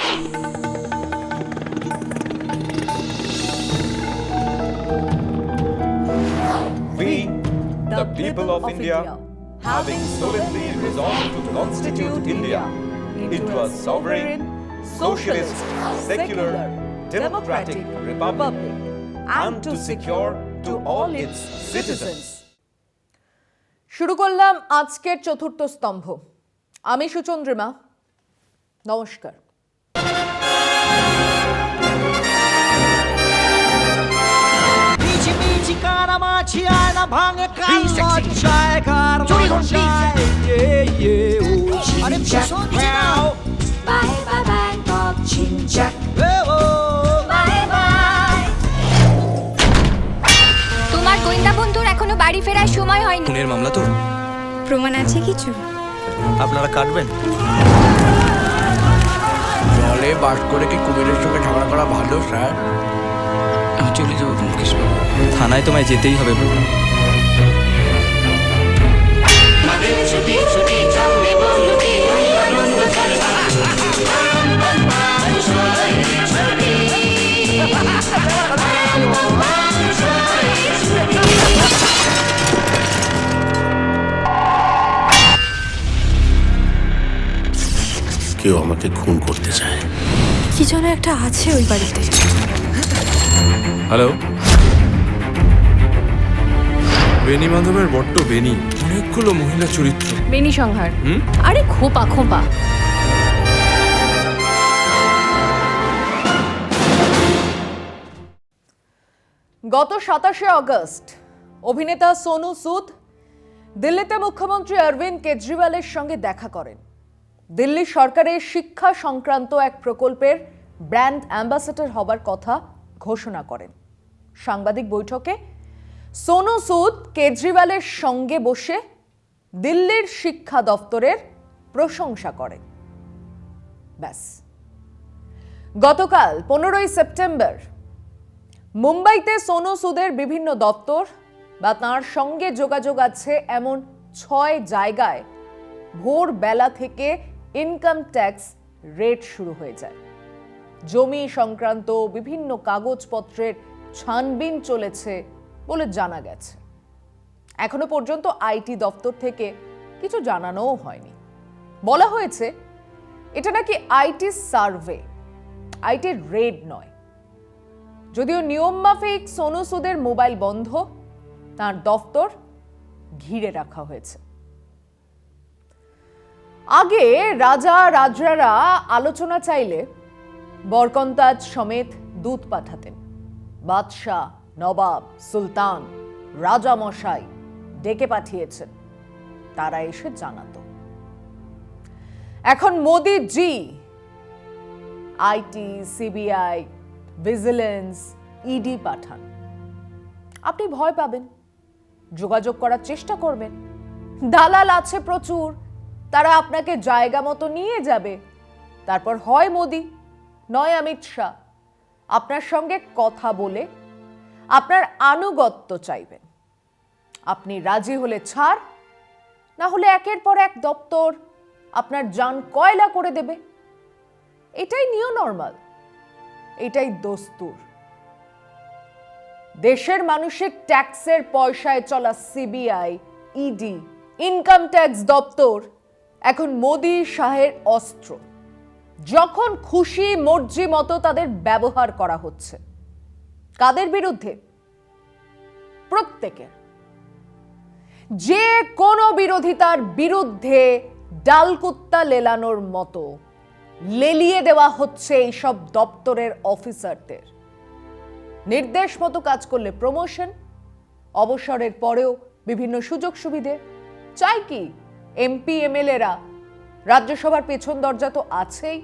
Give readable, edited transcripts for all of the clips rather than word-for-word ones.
We, the people of India, having solemnly resolved to constitute India into a sovereign, socialist, secular, democratic republic, and to secure to all its citizens. শুরু করলাম আজকের চতুর্থ স্তম্ভ। আমি সুচন্দ্রিমা, নমস্কার। তোমার গোয়েন্দা বন্ধুর এখনো বাড়ি ফেরার সময় হয়নি। খুনের মামলা তো? প্রমাণ আছে কিছু? আপনারা কাটবেন? জলে বাস করে কি কুমিরের সঙ্গে ঝগড়া করা ভালো স্যার? আমি চলে যাবো ব্যোমকেশবাবু, থানায় তোমায় যেতেই হবে। কেউ আমাকে খুন করতে চায়। কি যেন একটা আছে ওই বাড়িতে। হ্যালো, বেনি মাধবের বড্ড বেনি, অনেকগুলো মহিলা চরিত্র। বেনি সংহার? আরে খোপা খোপা। গত 27শে আগস্ট অভিনেতা সোনু সুদ দিল্লিতে মুখ্যমন্ত্রী অরবিন্দ কেজরিওয়ালের সঙ্গে দেখা করেন। দিল্লি সরকারের শিক্ষা সংক্রান্ত এক প্রকল্পের ব্র্যান্ড অ্যাম্বাসেডর হবার কথা ঘোষণা করেন। সাংবাদিক বৈঠকে সোনু সুদ কেজরিওয়ালের সঙ্গে বসে দিল্লির শিক্ষা দপ্তরের প্রশংসা করেন। ব্যাস, গতকাল 15ই সেপ্টেম্বর মুম্বাইতে সোনু সুদের বিভিন্ন দপ্তর বা তাঁর সঙ্গে যোগাযোগ আছে এমন 6 জায়গায় ভোরবেলা থেকে ইনকাম ট্যাক্স রেড শুরু হয়ে যায়। জমি সংক্রান্ত বিভিন্ন কাগজপত্রের ছানবিন চলেছে বলে জানা গেছে। এখনো পর্যন্ত আইটি দপ্তর থেকে কিছু জানানোও হয়নি। বলা হয়েছে এটা নাকি আইটি সার্ভে, আইটি রেড নয়। যদিও নিয়ম মাফিক সোনু সুদের মোবাইল বন্ধ, তার দপ্তর ঘিরে রাখা হয়েছে। আগে রাজা রাজরারা আলোচনা চাইলে বরকন্তাজ সমেত দূত পাঠাতেন। বাদশাহ, নবাব, সুলতান, রাজা মশাই ডেকে পাঠিয়েছেন, তারা এসে জানাতো। এখন মোদি জি আইটি, সিবিআই, ভিজিলেন্স, ইডি পাঠান। আপনি ভয় পাবেন, যোগাযোগ করার চেষ্টা করবেন। দালাল আছে প্রচুর, তারা আপনাকে জায়গা মতো নিয়ে যাবে। তারপর হয় মোদি নয় অমিত শাহ আপনার সঙ্গে কথা বলে আপনার আনুগত্য চাইবেন। আপনি রাজি হলে ছাড়, না হলে একের পর এক দপ্তর আপনার জান কয়লা করে দেবে। এটাই নিউ নরমাল, এটাই দস্তুর। দেশের মানুষের ট্যাক্সের পয়সায় চলা সিবিআই, ইডি, ইনকাম ট্যাক্স দপ্তর এখন মোদি শাহের অস্ত্র। যখন খুশি মর্জি মতো তাদের ব্যবহার করা হচ্ছে। কাদের বিরুদ্ধে? প্রত্যেকের। যে কোনো বিরোধিতার বিরুদ্ধে ডালকুত্তা লেলানোর মতো লেলিয়ে দেওয়া হচ্ছে এইসব দপ্তরের অফিসারদের। নির্দেশ মতো কাজ করলে প্রমোশন, অবসরের পরেও বিভিন্ন সুযোগ সুবিধে। চাই কি এমপি এমএলএরা রাজ্যসভার পেছন দরজা তো আছেই।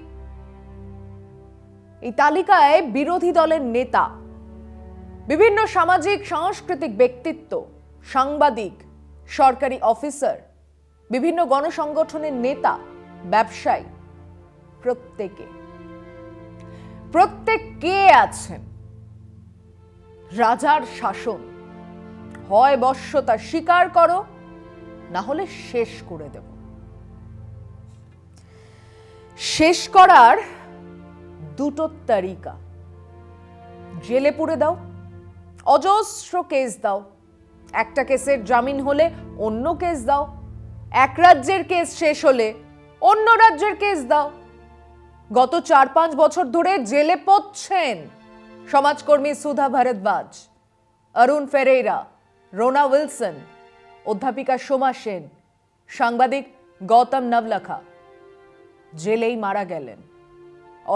এই তালিকায় বিরোধী দলের নেতা, বিভিন্ন সামাজিক সাংস্কৃতিক ব্যক্তিত্ব, সাংবাদিক, সরকারি অফিসার, বিভিন্ন গণসংগঠনের নেতা, ব্যবসায়ী, প্রত্যেকে আছেন। রাজার শাসন হয় বশ্যতা স্বীকার করো, না হলে শেষ করে দেব। শেষ করার দুটো তারিকা, জেলে পুরে দাও, অজস্র কেস দাও, একটা কেসের জামিন হলে অন্য কেস দাও, এক রাজ্যের কেস শেষ হলে অন্য রাজ্যের কেস দাও। গত 4-5 বছর ধরে জেলে পড়ছেন সমাজকর্মী সুধা ভারদ্বাজ, অরুণ ফেরেইরা, রোনা উইলসন, অধ্যাপিকা সোমা সেন, সাংবাদিক গৌতম নবলাখা। জেলেই মারা গেলেন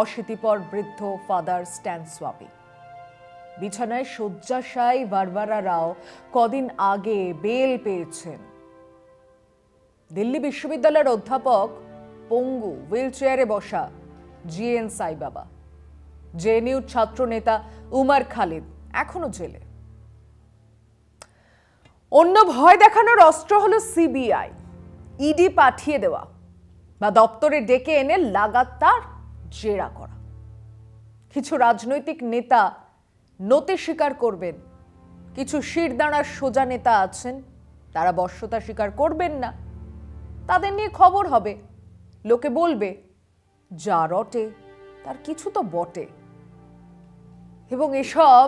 অশীতিপর বৃদ্ধ ফাদার স্ট্যান সোয়াবি। বিছানায় শয্যাশায়ী বারবারা রাও কদিন আগে বেল পেয়েছেন। দিল্লি বিশ্ববিদ্যালয়ের অধ্যাপক পঙ্গু, হুইল চেয়ারে বসা জিএন সাইবাবা, জেএনইউ ছাত্র নেতা উমর খালিদ এখনো জেলে। অন্য ভয় দেখানোর অস্ত্র হলো সিবিআই, ইডি পাঠিয়ে দেওয়া বা দপ্তরে ডেকে এনে লাগাতার জেরা করা। কিছু রাজনৈতিক নেতা নতি স্বীকার করবেন, কিছু শিরদাঁড়ার সোজা নেতা আছেন তারা বশ্যতা স্বীকার করবেন না। তাদের নিয়ে খবর হবে, লোকে বলবে যা রটে তার কিছু তো বটে, এবং এসব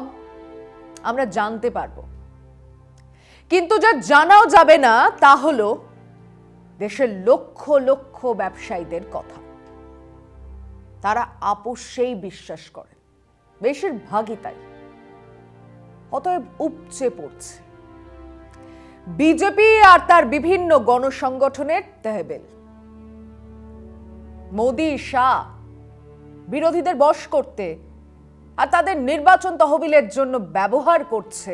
আমরা জানতে পারবো। কিন্তু যা জানাও যাবে না তা হলো দেশের লক্ষ লক্ষ ব্যবসায়ীদের কথা। তারা আপোষেই বিশ্বাস করেন, বেশিরভাগই তাই। অতএব উপচে পড়ছে বিজেপি আর তার বিভিন্ন গণসংগঠনের তহবিল। মোদি, শাহ বিরোধীদের বশ করতে আর তাদের নির্বাচন তহবিলের জন্য ব্যবহার করছে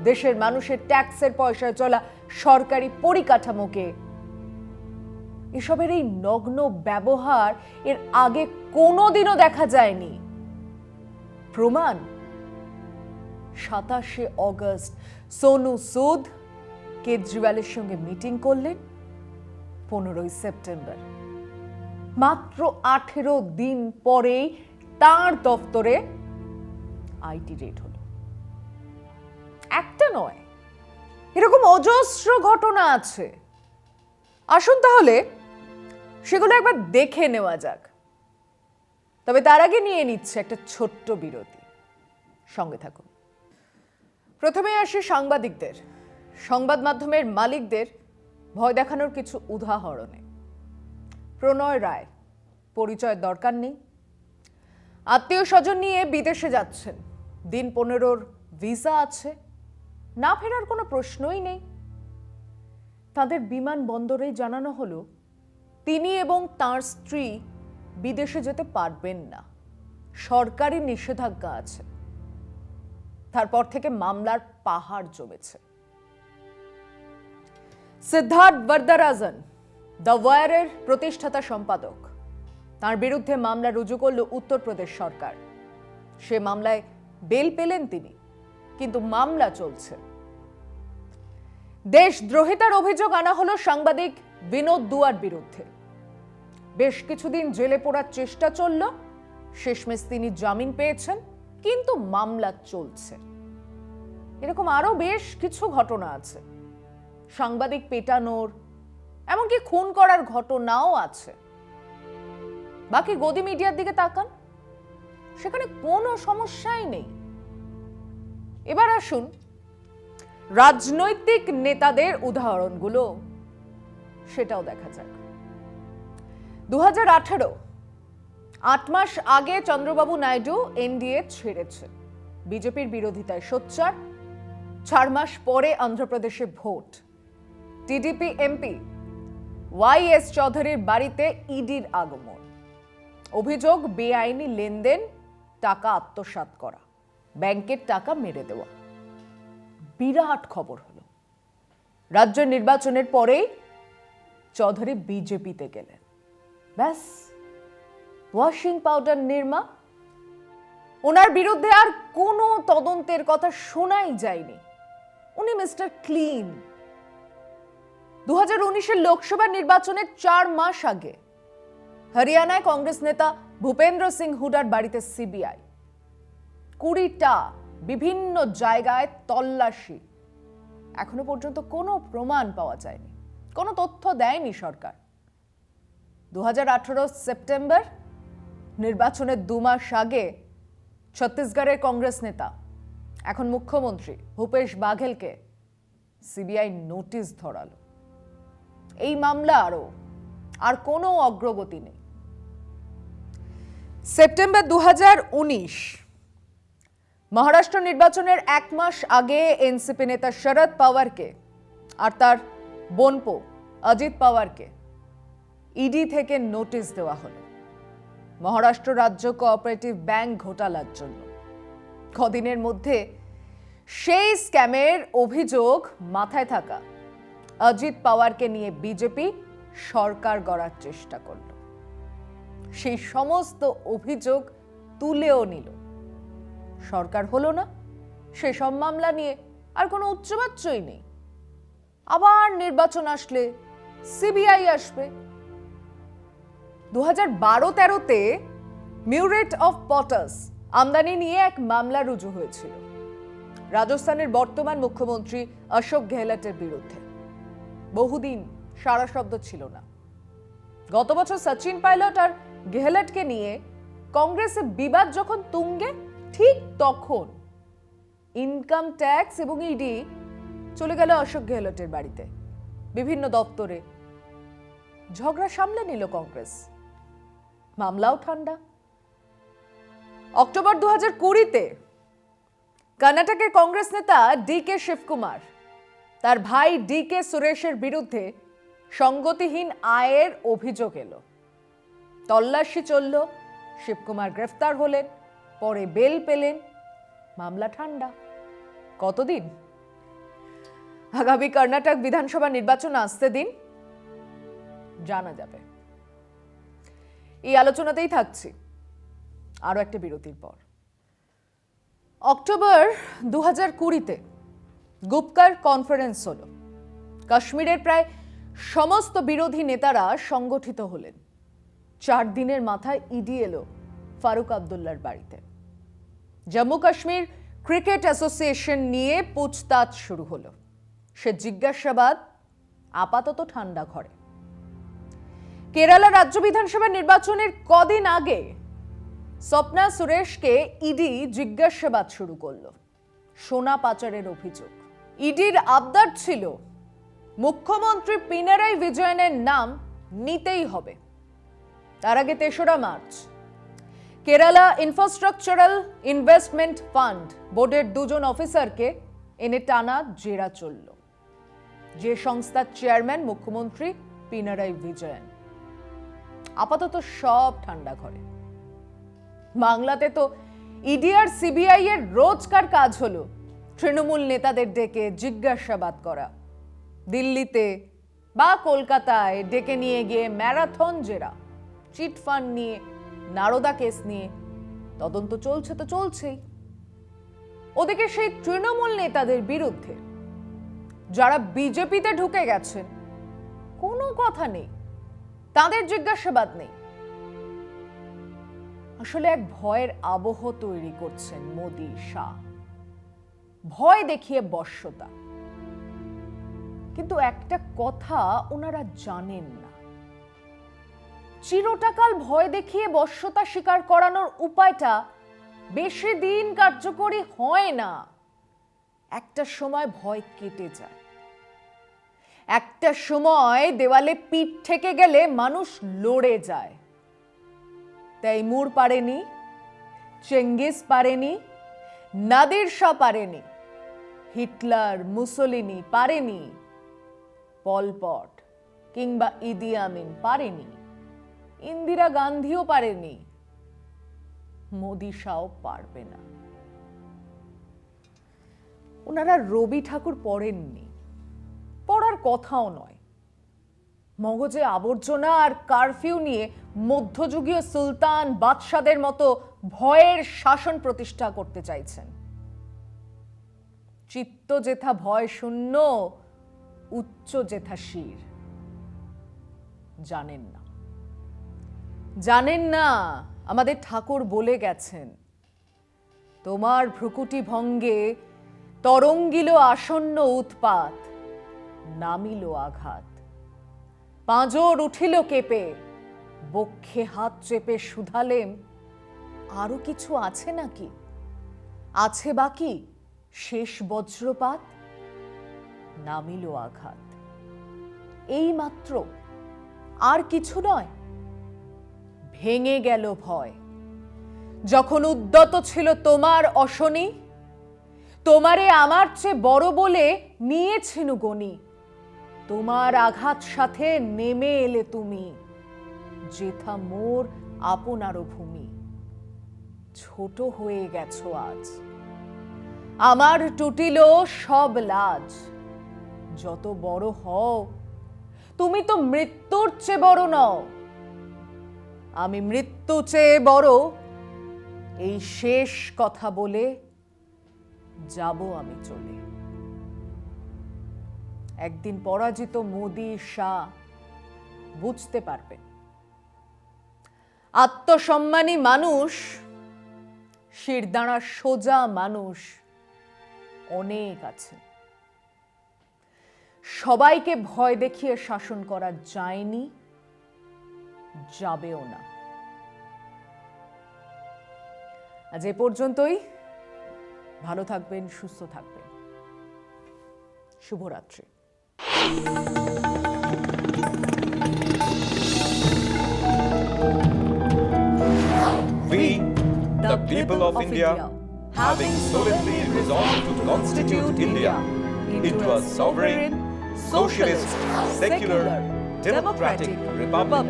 দেশের মানুষের ট্যাক্সের পয়সায় চলা সরকারি পরিকাঠামোকে। এসবের এই নগ্ন ব্যবহার এর আগে কোনোদিনও দেখা যায়নি। প্রমাণ 27শে অগস্ট সোনু সুদ কেজরিওয়ালের সঙ্গে মিটিং করলেন। 15ই সেপ্টেম্বর মাত্র 18 দিন পরেই তার দপ্তরে আইটি রেড হলো। একটা নয়, এরকম অজস্র ঘটনা আছে। আসুন তাহলে সেগুলো একবার দেখে নেওয়া যাক। তবে তার আগে নিয়ে নিচ্ছে একটা ছোট্ট বিরতি, সঙ্গে থাকুন। প্রথমে আসি সাংবাদিকদের, সংবাদ মাধ্যমের মালিকদের ভয় দেখানোর কিছু উদাহরণে। প্রণয় রায়, পরিচয়ের দরকার নেই, আত্মীয় স্বজন নিয়ে বিদেশে যাচ্ছেন, দিন 15 ভিসা আছে, না ফেরার কোনো প্রশ্নই নেই। তাদের বিমানবন্দরেই জানানো হলো তিনি এবং তার স্ত্রী বিদেশে যেতে পারবেন না, সরকারি নিষেধাজ্ঞা আছে। তারপর থেকে মামলার পাহাড় জমেছে। সিদ্ধার্থ বরদরাজন, দ্য ওয়ারের প্রতিষ্ঠাতা সম্পাদক, তার বিরুদ্ধে মামলা রুজু করল উত্তরপ্রদেশ সরকার। সে মামলায় বেল পেলেন তিনি, কিন্তু মামলা চলছে। দেশদ্রোহিতার অভিযোগ আনা হলো সাংবাদিক বিনোদ দুয়ার বিরুদ্ধে। বেশ কিছুদিন জেলে পড়ার চেষ্টা চলল, শেষমেশ তিনি জামিন পেয়েছেন, কিন্তু মামলা চলছে। এরকম আরো বেশ কিছু ঘটনা আছে। সাংবাদিক পেটানোর, এমনকি খুন করার ঘটনাও আছে। বাকি গদি মিডিয়ার দিকে তাকান, সেখানে কোনো সমস্যাই নেই। এবার আসুন রাজনৈতিক নেতাদের উদাহরণগুলো, সেটাও দেখা যাক। 2018, 8 মাস আগে চন্দ্রবাবু নাইডু এনডিএ ছেড়েছে, বিজেপির বিরোধিতায় সোচ্চার। 4 মাস পরে অন্ধ্রপ্রদেশে ভোট, টিডিপি এমপি ওয়াইএস চৌধুরীর বাড়িতে ইডির আগমন, অভিযোগ বেআইনি লেনদেন, টাকা আত্মসাৎ করা, ব্যাংকের টাকা মেরে দেওয়া। বিরাট খবর হলো। রাজ্য নির্বাচনের পরেই চৌধুরী বিজেপিতে গেলেন। ব্যাস, ওয়াশিং পাউডার নির্মা। ওনার বিরুদ্ধে আর কোনো তদন্তের কথা শোনাই যায়নি। উনি মিস্টার ক্লিন। 2019-এর লোকসভা নির্বাচনের 4 মাস আগে হরিয়ানায় কংগ্রেস নেতা ভূপেন্দ্র সিং হুডার বাড়িতে সিবিআই, 20টা বিভিন্ন জায়গায় তল্লাশি। এখনো পর্যন্ত কোনো প্রমাণ পাওয়া যায়নি, কোনো তথ্য দেয়নি সরকার। 2018 সেপ্টেম্বর নির্বাচনের 2 মাস আগে ছত্তিশগড়ের কংগ্রেস নেতা এখন মুখ্যমন্ত্রী ভূপেশ বাঘেলকে সিবিআই নোটিশ ধরালো। এই মামলা আর কোনো অগ্রগতি নেই। সেপ্টেম্বর 2019 মহারাষ্ট্র নির্বাচনের 1 মাস আগে এনসিপি নেতা শরদ পাওয়ারকে আর তার বোনপো অজিত পাওয়ারকে ইডি থেকে নোটিশ দেওয়া হলো মহারাষ্ট্র রাজ্য কোঅপারেটিভ ব্যাংক ঘোটালার জন্য। কদিনের মধ্যে সেই স্ক্যামের অভিযোগ মাথায় থাকা অজিত পাওয়ারকে নিয়ে বিজেপি সরকার গড়ার চেষ্টা করল। সেই সমস্ত অভিযোগ তুলেও নিল। সরকার হলো না, সেসব মামলা নিয়ে আর কোনো উচ্চবাচ্যই নেই। আবার নির্বাচন আসলে সিবিআই আসবে। 2012-13-তে মিউরেট অফ পটাস আমদানি নিয়ে এক মামলা রুজু হয়েছিল রাজস্থানের বর্তমান মুখ্যমন্ত্রী অশোক গেহলটের বিরুদ্ধে। বহুদিন সারা শব্দ ছিল না। গত বছর সচিন পাইলট আর গেহলটকে নিয়ে কংগ্রেসে বিবাদ যখন তুঙ্গে, ঠিক তখন ইনকাম ট্যাক্স এবং ইডি চলে গেল অশোক গেহলটের বাড়িতে, বিভিন্ন দপ্তরে। ঝগড়া সামলে নিল কংগ্রেস, মামলাও ঠান্ডা। অক্টোবর 2020-তে কর্ণাটকের কংগ্রেস নেতা ডিকে শিবকুমার তার ভাই ডিকে সুরেশের বিরুদ্ধে সঙ্গতিহীন আয়ের অভিযোগ এলো। তল্লাশি চলল, শিবকুমার গ্রেফতার হলেন, পরে বেল পেলেন, মামলা ঠান্ডা। কতদিন? আগামী কর্ণাটক বিধানসভা নির্বাচন আসতে দিন, জানা যাবে। এই আলোচনাতেই থাকছি আরো একটা বিরতির পর। অক্টোবর 2020-তে গুপকার কনফারেন্স হলো। কাশ্মীরের প্রায় সমস্ত বিরোধী নেতারা সংগঠিত হলেন। 4 দিনের মাথায় ইডি এলো ফারুক আব্দুল্লার বাড়িতে। জম্মু কাশ্মীর ক্রিকেট অ্যাসোসিয়েশন নিয়ে পুছতাছ শুরু হলো। সে জিজ্ঞাসাবাদ আপাতত ঠান্ডা ঘরে। কেরালা রাজ্য বিধানসভা নির্বাচনের কদিন আগে স্বপ্না সুরেশকে ইডি জিজ্ঞাসাবাদ শুরু করলো সোনা পাচারের অভিযোগ। ইডির আবদার ছিল মুখ্যমন্ত্রী পিনারাই বিজয়নের নাম নিতেই হবে। তার আগে 3রা March Kerala infrastructural investment fund বোর্ডের 2 জন অফিসারকে এনে টানা জেরা চলল। যে সংস্থার চেয়ারম্যান মুখ্যমন্ত্রী পিনারাই বিজয়ন। আপাতত সব ঠান্ডা ঘরে। বাংলাতে তো ইডি আর সিবিআই এর রোজকার কাজ হলো তৃণমূল নেতাদের ডেকে জিজ্ঞাসাবাদ করা। দিল্লিতে বা কলকাতায় ডেকে নিয়ে গিয়ে ম্যারাথন জেরা, চিট ফান্ড নিয়ে, নারদা কেস নিয়ে তদন্ত চলছে তো চলছেই। ওদিকে সেই তৃণমূল নেতাদের বিরুদ্ধে যারা বিজেপিতে ঢুকে গেছেন কোনো কথা নেই, তাদের জিজ্ঞাসাবাদ নেই। আসলে এক ভয়ের আবহ তৈরি করছেন মোদি শাহ, ভয় দেখিয়ে বশ্যতা। কিন্তু একটা কথা ওনারা জানেন না, চিরটাকাল ভয় দেখিয়ে বশ্যতা স্বীকার করানোর উপায়টা বেশি দিন কার্যকরী হয় না। একটা সময় ভয় কেটে যায়। একটা সময় দেওয়ালে পিঠ ঠেকে গেলে মানুষ লড়ে যায়। তৈমুর পারেনি, চেঙ্গিস পারেনি, নাদির শাহ পারেনি, হিটলার, মুসোলিনি পারেনি, পল পট কিংবা ইদি আমিন পারেনি, ইন্দিরা গান্ধীও পারেনি, মোদি শাহ পারবে না। ওনারা রবি ঠাকুর পড়েননি, পড়ার কথাও নয়। মগজে আবর্জনা আর কারফিউ নিয়ে মধ্যযুগীয় সুলতান বাদশাদের মতো ভয়ের শাসন প্রতিষ্ঠা করতে চাইছেন। চিত্ত যেথা ভয় শূন্য, উচ্চ যেথা শির। জানেন না, জানেন না আমাদের ঠাকুর বলে গেছেন, তোমার ভ্রুকুটি ভঙ্গে তরঙ্গিল আসন্ন উৎপাত, নামিল আঘাত। পাঁজর উঠিল কেঁপে, বক্ষে হাত চেপে শুধালেম আরো কিছু আছে নাকি? আছে বাকি শেষ বজ্রপাত, নামিল আঘাত, এই মাত্র, আর কিছু নয়। ভেঙে গেল ভয় যখন উদ্যত ছিল তোমার অশনি, তোমারে আমার চেয়ে বড় বলে নিয়েছিনু গনি। তোমার আঘাত সাথে নেমে এলে তুমি, যেথা মোর আপনারও ভূমি। ছোট হয়ে গেছো আজ, আমার টুটিল সব লাজ। যত বড় হও তুমি তো মৃত্যুর চেয়ে বড় নও। আমি মৃত্যু চেয়ে বড়, এই শেষ কথা বলে যাব আমি চলে। একদিন পরাজিত মোদি শাহ বুঝতে পারবেন, আত্মসম্মানী মানুষ, শিরদাঁড়া সোজা মানুষ অনেক আছে। সবাইকে ভয় দেখিয়ে শাসন করা যায়নি, যাবেও না। আজ এ পর্যন্তই। ভালো থাকবেন, সুস্থ থাকবেন। শুভরাত্রি। We, the people of India, having solemnly resolved to constitute India into a sovereign, socialist, secular, democratic republic,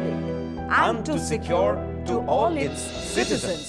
and to secure to all its citizens